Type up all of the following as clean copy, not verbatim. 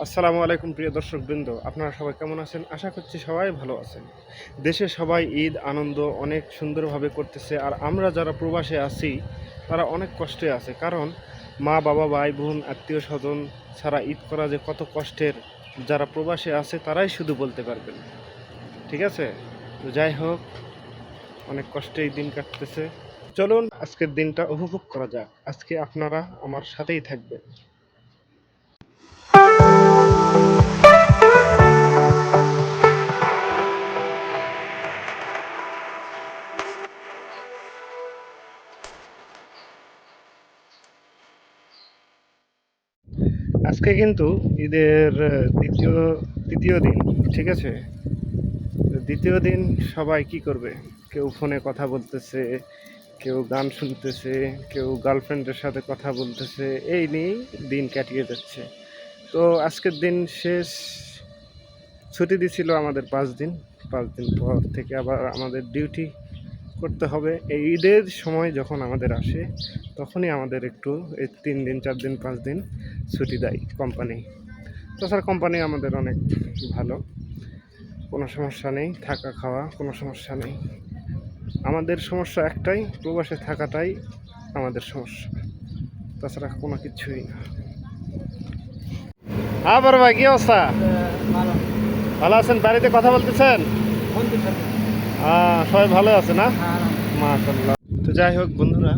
আসসালামু আলাইকুম প্রিয় দর্শকবৃন্দ, আপনারা সবাই কেমন আছেন? আশা করছি সবাই ভালো আছেন। দেশে সবাই ঈদ আনন্দ অনেক সুন্দরভাবে করতেছে, আর আমরা যারা প্রবাসে আছি তারা অনেক কষ্টে আছে। কারণ মা বাবা ভাই বোন আত্মীয় স্বজন ছাড়া ঈদ করা যে কত কষ্টের, যারা প্রবাসে আছে তারাই শুধু বলতে পারবেন। ঠিক আছে, তো যাই হোক, অনেক কষ্টে এই দিন কাটতেছে। চলুন আজকের দিনটা উপভোগ করা যাক। আজকে আপনারা আমার সাথেই থাকবেন। আজকে কিন্তু ঈদের তৃতীয় দিন। ঠিক আছে, দ্বিতীয় দিন সবাই কি করবে? কেউ ফোনে কথা বলতেছে, কেউ গান শুনতেছে, কেউ গার্লফ্রেন্ডের সাথে কথা বলতেছে, এই নিয়েই দিন কাটিয়ে যাচ্ছে। তো আজকের দিন শেষ, ছুটি দিছিল আমাদের 5 দিন। 5 দিন পর থেকে আবার আমাদের ডিউটি করতে হবে। এই ঈদের সময় যখন আমাদের আসে তখনই আমাদের একটু এই 3 দিন 4 দিন 5 দিন ছুটি দেয় কোম্পানি। তাছাড়া কোম্পানি আমাদের অনেক ভালো, কোনো সমস্যা নেই, থাকা খাওয়া কোনো সমস্যা নেই। আমাদের সমস্যা একটাই, প্রবাসে থাকাটাই আমাদের সমস্যা, তাছাড়া কোনো কিছুই না। হ্যাঁ বড় ভাই, কি অবস্থা? ভালো আছেন? বাড়িতে কথা বলতেছেন? সবাই ভালো আছে না? মাশাআল্লাহ। তো যাই হোক বন্ধুরা,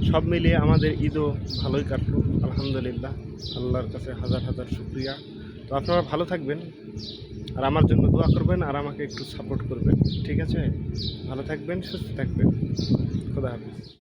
সব মিলিয়ে আমাদের ঈদও ভালোই কাটলো আলহামদুলিল্লাহ। আল্লাহর কাছে হাজার হাজার শুকরিয়া। তো আপনারা ভালো থাকবেন, আর আমার জন্য দোয়া করবেন, আর আমাকে একটু সাপোর্ট করবেন। ঠিক আছে, ভালো থাকবেন, সুস্থ থাকবেন। খোদা হাফেজ।